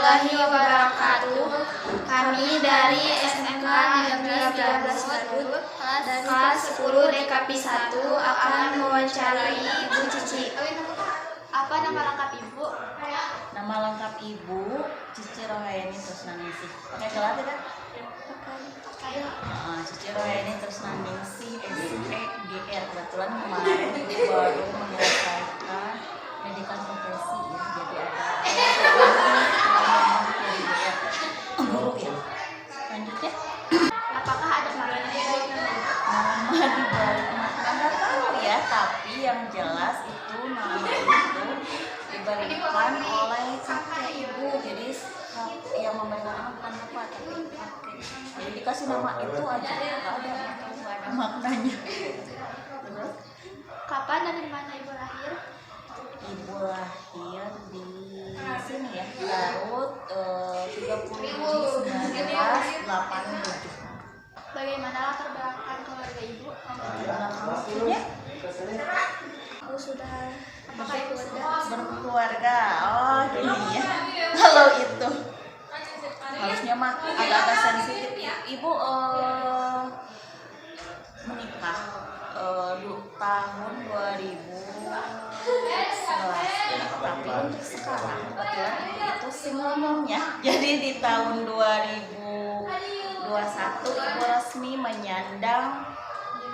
warahmatullahi wabarakatuh. Kami dari SMK Negeri 13 Garut, kelas 10 DKP 1 akan mewawancarai Ibu Cici. Apa nama lengkap Ibu? Nama lengkap Ibu Cici Rohayani Tresnaningsih. Pakai gelar tidak? Cici Rohayani Tresnaningsih SEGR. Kebetulan kemarin Ibu baru menyelesaikan pendidikan profesi ya. Jadi ada guru ya. Lanjutnya. Apakah ada makna di balik nama Ibu? Nama di balik makna nggak tahu ya, tapi yang jelas itu nama itu diberikan oleh kakek Ibu. Jadi yang memberikan nama bukan bapak tapi kakek. Jadi dikasih nama itu aja, nggak ada maknanya. Terus? Kapan dan di mana Ibu lahir? Ibu lahir di sini ya, Garut, 30 Juli 1987. Bagaimana latar belakang keluarga Ibu? Maksudnya? Ibu sudah, apakah Ibu sudah Berkeluarga. Oh gini ya. Kalau itu harusnya mah agak-agak sensitif ya. Ibu menikah tahun 2011. Tapi untuk sekarang kebetulan itu single mom ya. Jadi di tahun 2021 Ibu resmi menyandang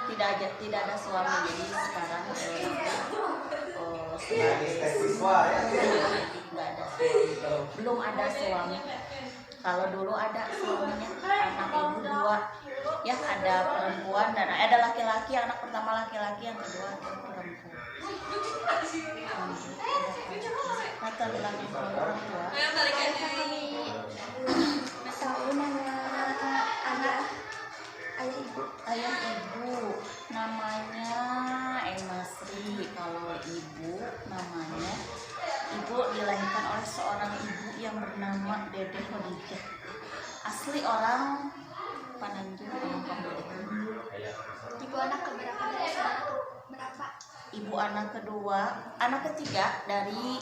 tidak ada suami. Jadi sekarang belum ada suami. Kalau dulu ada suaminya, anak Ibu 2 ya, ada perempuan dan ada laki-laki. Anak pertama laki-laki, yang kedua perempuan. Latar belakang orang tua. tahu nama ayah Ibu? Namanya Emasri. Kalau Ibu namanya, Ibu dilahirkan oleh seorang ibu yang bernama Dede Khadijah. Asli orang Pananjung, Ibu anak keberapa dari saudara berapa? Ibu anak ketiga dari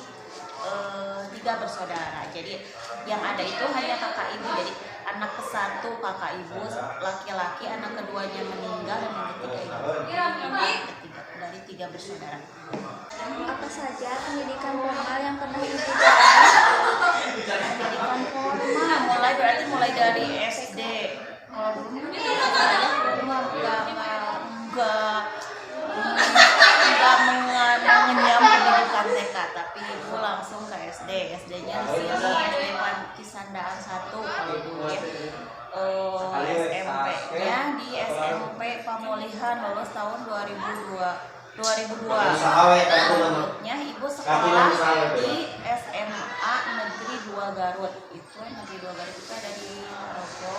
3 bersaudara. Jadi yang ada itu hanya kakak Ibu. Jadi anak ke-1 kakak Ibu laki-laki, anak keduanya meninggal, dan yang ketiga Ibu. Ketiga dari 3 bersaudara. Apa saja pendidikan formal yang pernah Ibu jalani? Pendidikan formal mulai dari SD. Kalau dulu nggak mengenyam pendidikan TK, tapi Ibu langsung ke SD. SD-nya di sini SD Kisandaan 1 kalau dulu ya. SMP-nya di SMP Pamulihan, lulus tahun 2002. Selanjutnya Ibu sekolah di SMA Negeri 2 Garut. Itu Negeri 2 Garut itu ada di Rogo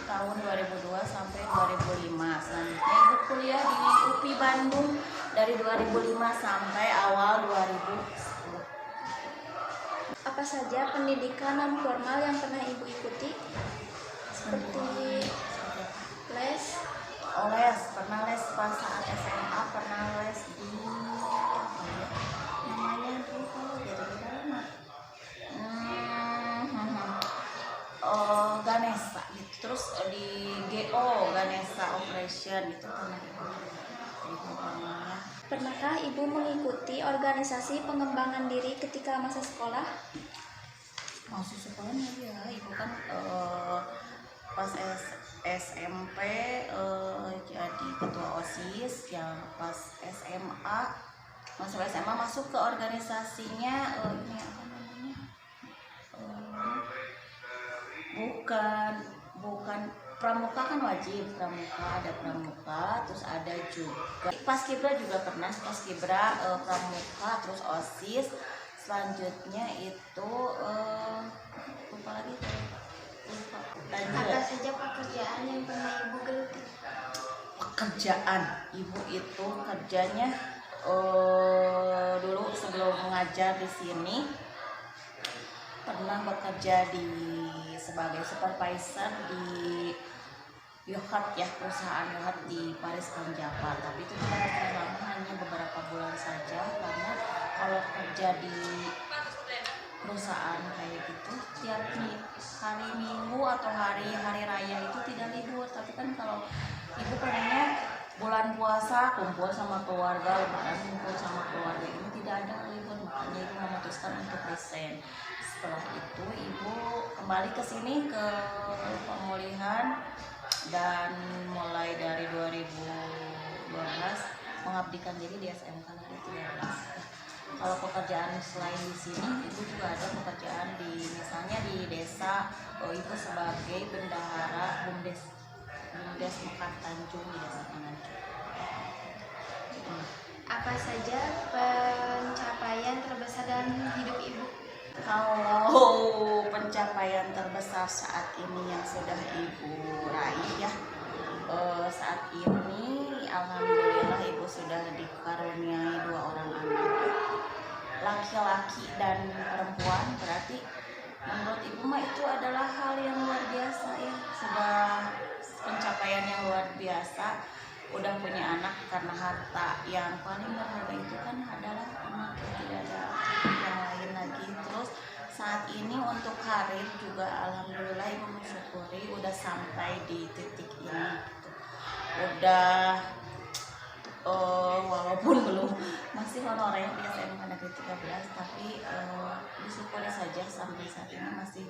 tahun 2002 sampai 2005. Selanjutnya Ibu kuliah di UPI Bandung dari 2005 sampai awal 2010. Apa saja pendidikan non formal yang pernah Ibu ikuti? Seperti les? Pernah les pas saat SMA, pernah les di namanya tuh Ganesha gitu. Terus di GO Ganesha Operation itu pernah Pernahkah Ibu mengikuti organisasi pengembangan diri ketika masa sekolah? Masih sekolahnya ya, Ibu kan pas SMP jadi ketua OSIS. Yang pas SMA masuk ke organisasinya ini apa namanya, bukan pramuka, kan wajib ada pramuka, terus ada juga paskibra juga pernah, pramuka, terus OSIS. Selanjutnya itu lupa lagi. Apa saja pekerjaan yang pernah Ibu geluti? Pekerjaan Ibu itu kerjanya dulu sebelum mengajar di sini pernah bekerja sebagai supervisor di Yohat ya, perusahaan Yohat di Paris Panjapa. Tapi itu tidak terlalu lama, hanya beberapa bulan saja, karena kalau kerja di perusahaan kayak gitu tiap hari Minggu atau hari raya itu tidak libur. Tapi kan kalau ibu pengennya bulan puasa kumpul sama keluarga, lebaran kumpul sama keluarga, ini tidak ada libur, makanya ibu memutuskan untuk resign. Setelah itu ibu kembali ke sini ke pemulihan dan mulai dari 2012 mengabdikan diri di SMK Negeri 13. Kalau pekerjaan selain di sini, ibu juga ada pekerjaan di misalnya di desa. Ibu sebagai bendahara BUMDes Mekar Tanjung di desa Tanjung. Apa saja pencapaian terbesar dalam hidup ibu? Kalau pencapaian terbesar saat ini yang sudah ibu raih ya, saat ini alhamdulillah ibu sudah dikaruniai 2 orang anak, laki-laki dan perempuan. Berarti menurut ibu mah itu adalah hal yang luar biasa ya, sudah pencapaian yang luar biasa. Udah punya anak, karena harta yang paling berharga itu kan adalah anak, tidak ada yang lain lagi. Terus saat ini untuk karir juga alhamdulillah ibu mensyukuri udah sampai di titik ini gitu. Udah walaupun belum masih honorer di SMK Negeri 13, tapi disyukuri saja sampai saat ini masih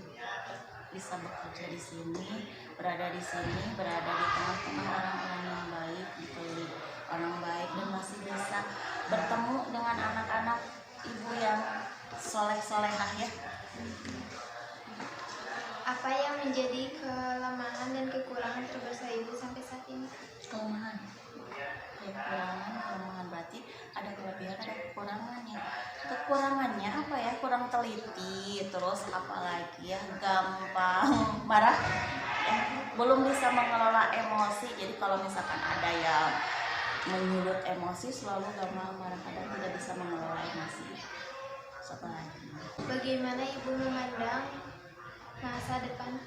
bisa bekerja di sini, berada di tengah-tengah orang-orang yang baik, dikelilingi orang baik, dan masih bisa bertemu dengan anak-anak ibu yang soleh-solehah ya. Apa yang menjadi kelemahan dan kekurangan terbesar ibu sampai saat ini? Kelemahan berarti ada kelebihan, ada kekurangannya. Kekurangannya apa ya? Kurang teliti, terus apalagi ya, gampang marah ya, belum bisa mengelola emosi. Jadi kalau misalkan ada yang menyulut emosi, selalu gampang marah, kadang tidak bisa mengelola emosi. Apa lagi? Bagaimana ibu memandang masa depan?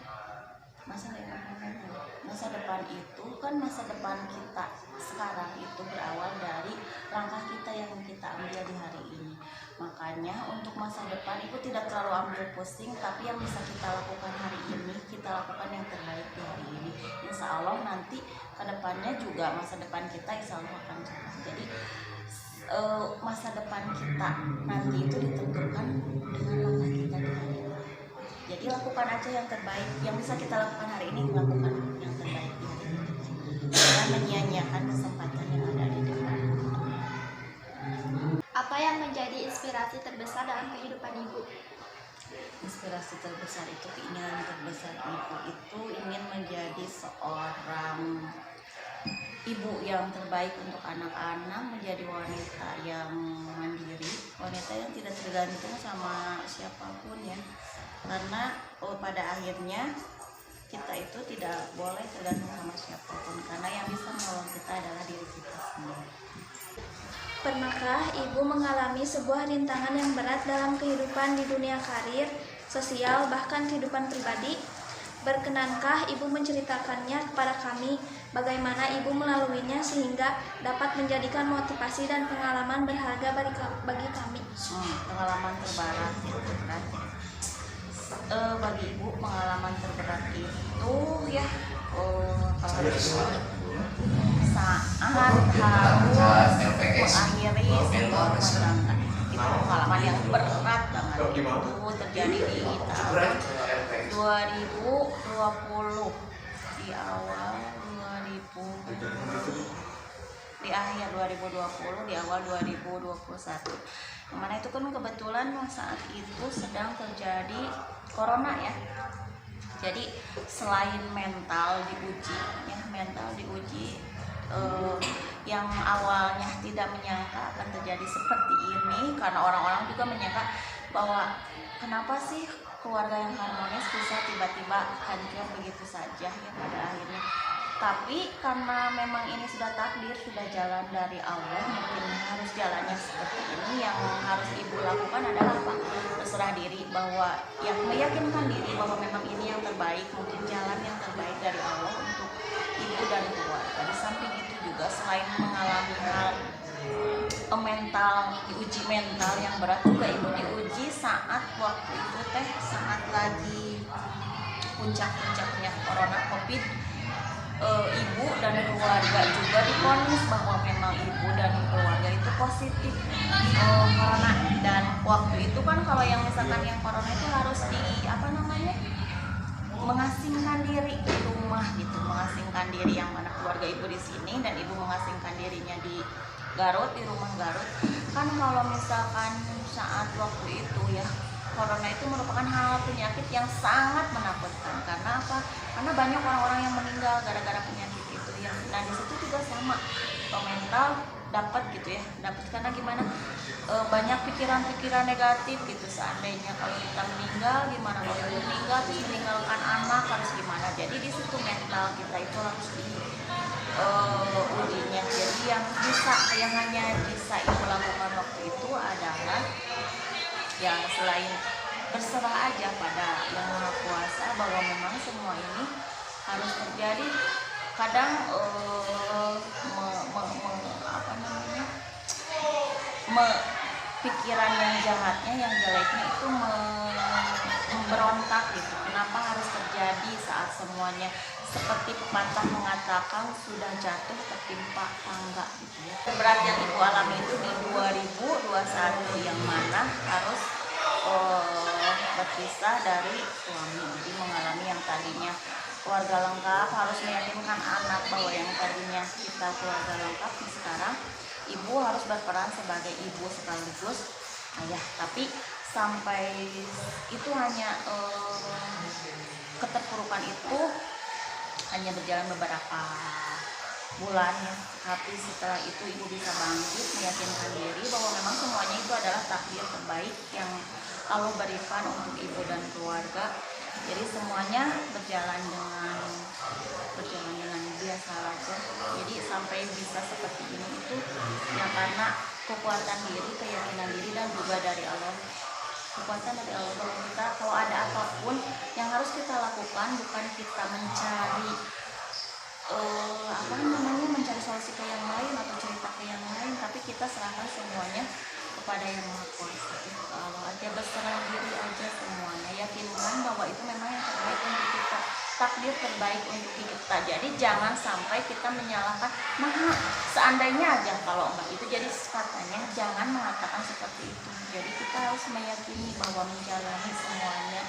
Masa depan itu kan masa depan kita sekarang itu berawal dari langkah kita yang kita ambil di hari ini. Makanya untuk masa depan ibu tidak terlalu ambil pusing, tapi yang bisa kita lakukan hari ini, kita lakukan yang terbaik di hari ini. Insya Allah nanti ke depannya juga masa depan kita insya Allah akan cerah. Jadi masa depan kita nanti itu ditentukan dengan langkah kita di hari ini. Jadi lakukan aja yang terbaik, yang bisa kita lakukan hari ini, lakukan yang terbaik di hari ini. Jangan menyia-nyiakan kesempatan yang ada di depan. Apa yang menjadi inspirasi terbesar dalam kehidupan ibu? Inspirasi terbesar itu, keinginan terbesar ibu itu ingin menjadi seorang ibu yang terbaik untuk anak-anak, menjadi wanita yang mandiri, wanita yang tidak tergantung sama siapapun ya. Karena pada akhirnya kita itu tidak boleh tergantung sama siapapun, karena yang bisa menolong kita adalah diri kita sendiri. Pernahkah ibu mengalami sebuah rintangan yang berat dalam kehidupan di dunia karir, sosial, bahkan kehidupan pribadi? Berkenankah ibu menceritakannya kepada kami, bagaimana ibu melaluinya sehingga dapat menjadikan motivasi dan pengalaman berharga bagi kami? Pengalaman terberat itu berat. Bagi ibu pengalaman terberat itu ya saat harus mengakhiri sebuah rumah tangga. Itu pengalaman yang berat banget. Itu terjadi di tahun 2020, di awal 2020, di akhir 2020, di awal 2021. Mana itu kan kebetulan saat itu sedang terjadi corona ya. Jadi selain mental diuji ya, yang awalnya tidak menyangka akan terjadi seperti ini, karena orang-orang juga menyangka bahwa kenapa sih keluarga yang harmonis bisa tiba-tiba hancur begitu saja ya pada akhirnya. Tapi karena memang ini sudah takdir, sudah jalan dari Allah, mungkin harus jalannya seperti ini. Yang harus ibu lakukan adalah apa? Berserah diri, bahwa yang meyakinkan diri bahwa memang ini yang terbaik, mungkin jalan yang terbaik dari Allah untuk ibu dan keluarga. Di samping itu juga selain mengalami hal diuji mental yang berat, juga ibu diuji saat waktu itu saat lagi puncak-puncaknya corona COVID, ibu dan keluarga juga divonis bahwa memang ibu dan keluarga itu positif corona. Dan waktu itu kan kalau yang misalkan yang corona itu harus di mengasingkan diri di rumah gitu, mengasingkan diri, yang mana keluarga ibu di sini dan ibu mengasingkan dirinya di Garut, di rumah Garut. Kan kalau misalkan saat waktu itu ya, corona itu merupakan hal penyakit yang sangat menakutkan. Karena apa? Karena banyak orang-orang yang meninggal gara-gara penyakit itu ya. Nah di situ juga sama, mental dapat gitu ya, dapat karena gimana, banyak pikiran-pikiran negatif gitu. Seandainya kalau kita meninggal, gimana kalau kita meninggal terus meninggalkan anak, harus gimana. Jadi di situ mental kita itu harus di ujinya. Jadi yang hanya bisa ibu lakukan waktu itu adalah ya selain berserah aja pada yang Maha Kuasa bahwa memang semua ini harus terjadi. Kadang pikiran yang jahatnya, yang jeleknya itu memberontak gitu. Kenapa harus terjadi saat semuanya seperti pepatah mengatakan sudah jatuh tertimpa tangga gitu ya. Berat yang ibu alami itu di 2021 yang mana harus berpisah dari suami. Jadi mengalami yang tadinya keluarga lengkap, harus meyakinkan anak bahwa yang tadinya kita keluarga lengkap, sekarang ibu harus berperan sebagai ibu sekaligus ayah. Tapi sampai itu hanya keterpurukan itu hanya berjalan beberapa bulan ya. Tapi setelah itu ibu bisa bangkit, meyakinkan diri bahwa memang semuanya itu adalah takdir terbaik yang Allah berikan untuk ibu dan keluarga. Jadi semuanya berjalan dengan biasa aja. Jadi sampai bisa seperti ini itu ya karena kekuatan diri, keyakinan diri, dan juga dari Allah. Kekuatan dari Allah bahwa kita kalau ada apapun yang harus kita lakukan, bukan kita mencari mencari solusi ke yang lain atau cerita ke yang lain, tapi kita serahkan semuanya kepada yang Maha Kuasa, ke Allah aja, berserah diri aja semuanya. Yakinkan bahwa itu memang yang terbaik untuk kita, takdir terbaik untuk kita. Jadi jangan sampai kita menyalahkan, nah seandainya aja kalau enggak itu. Jadi katanya jangan mengatakan seperti itu. Jadi kita harus meyakini bahwa menjalani semuanya,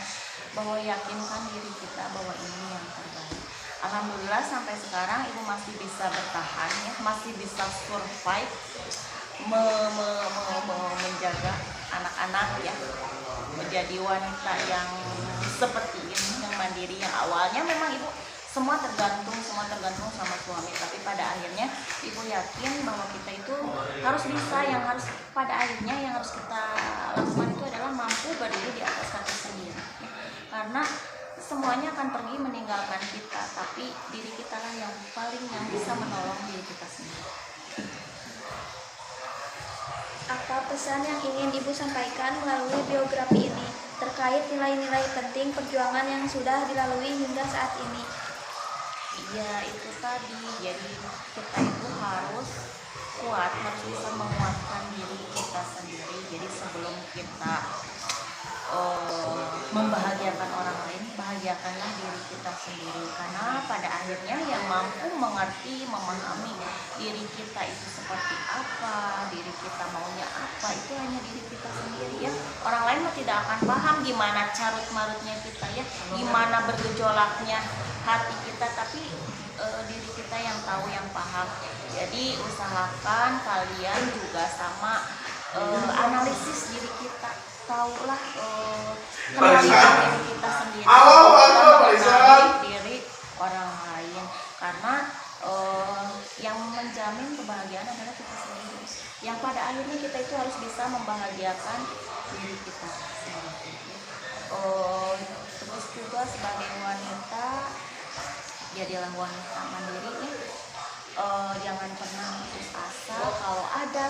bahwa yakinkan diri kita bahwa ini yang terbaik. Alhamdulillah sampai sekarang ibu masih bisa bertahan ya, masih bisa survive, menjaga anak-anak ya, menjadi wanita yang seperti ini, yang mandiri. Yang awalnya memang ibu semua tergantung sama suami, tapi pada akhirnya ibu yakin bahwa kita itu harus bisa, yang harus pada akhirnya yang harus kita lakukan itu adalah mampu berdiri di atas kaki sendiri ya. Karena semuanya akan pergi meninggalkan kita, tapi diri kita lah yang bisa menolong diri kita sendiri. Apa pesan yang ingin Ibu sampaikan melalui biografi ini terkait nilai-nilai penting perjuangan yang sudah dilalui hingga saat ini? Ya itu tadi, jadi kita itu harus kuat, harus bisa menguatkan diri kita sendiri. Jadi sebelum kita membahagiakan orang lain, bahagiakanlah diri kita sendiri. Karena pada akhirnya yang mampu mengerti, memahami diri kita itu seperti apa, diri kita maunya apa, itu hanya diri kita sendiri ya. Orang lain mah tidak akan paham gimana carut-marutnya kita ya, gimana bergejolaknya hati kita, tapi diri kita yang tahu, yang paham. Jadi usahakan kalian juga sama analisis diri kita, tahulah kenalilah diri kita sendiri, kenali diri orang lain. Karena yang menjamin kebahagiaan adalah kita sendiri, yang pada akhirnya kita itu harus bisa membahagiakan diri kita sendiri. Terus juga sebagai wanita, jadilah wanita mandiri ya. Jangan pernah putus asa. Kalau ada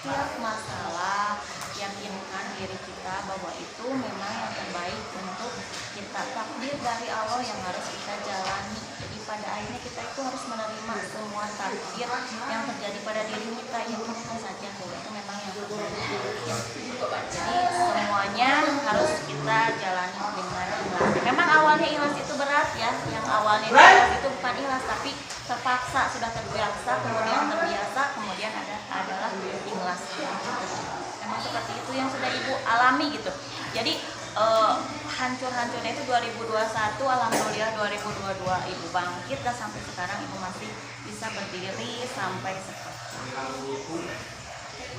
setiap masalah, yakinkan diri kita bahwa itu memang yang terbaik untuk kita, takdir dari Allah yang harus kita jalani. Jadi pada akhirnya kita itu harus menerima semua takdir yang terjadi pada diri kita, yakinkan saja bahwa itu memang yang terbaik. Jadi semuanya harus kita jalani dengan ikhlas. Memang awalnya bukannya ikhlas itu berat ya, yang awalnya ikhlas itu bukan ikhlas tapi terpaksa, sudah terbiasa, kemudian terbiasa, kemudian adalah ikhlas. Emang seperti itu yang sudah ibu alami gitu. Jadi hancur-hancurnya itu 2021, alhamdulillah 2022 ibu bangkit dan sampai sekarang ibu masih bisa berdiri sampai sekarang.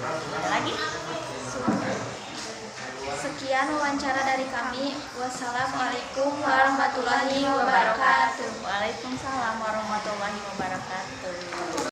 Ada lagi? Sekian wawancara dari kami. Wassalamualaikum warahmatullahi wabarakatuh. Waalaikumsalam warahmatullahi wabarakatuh.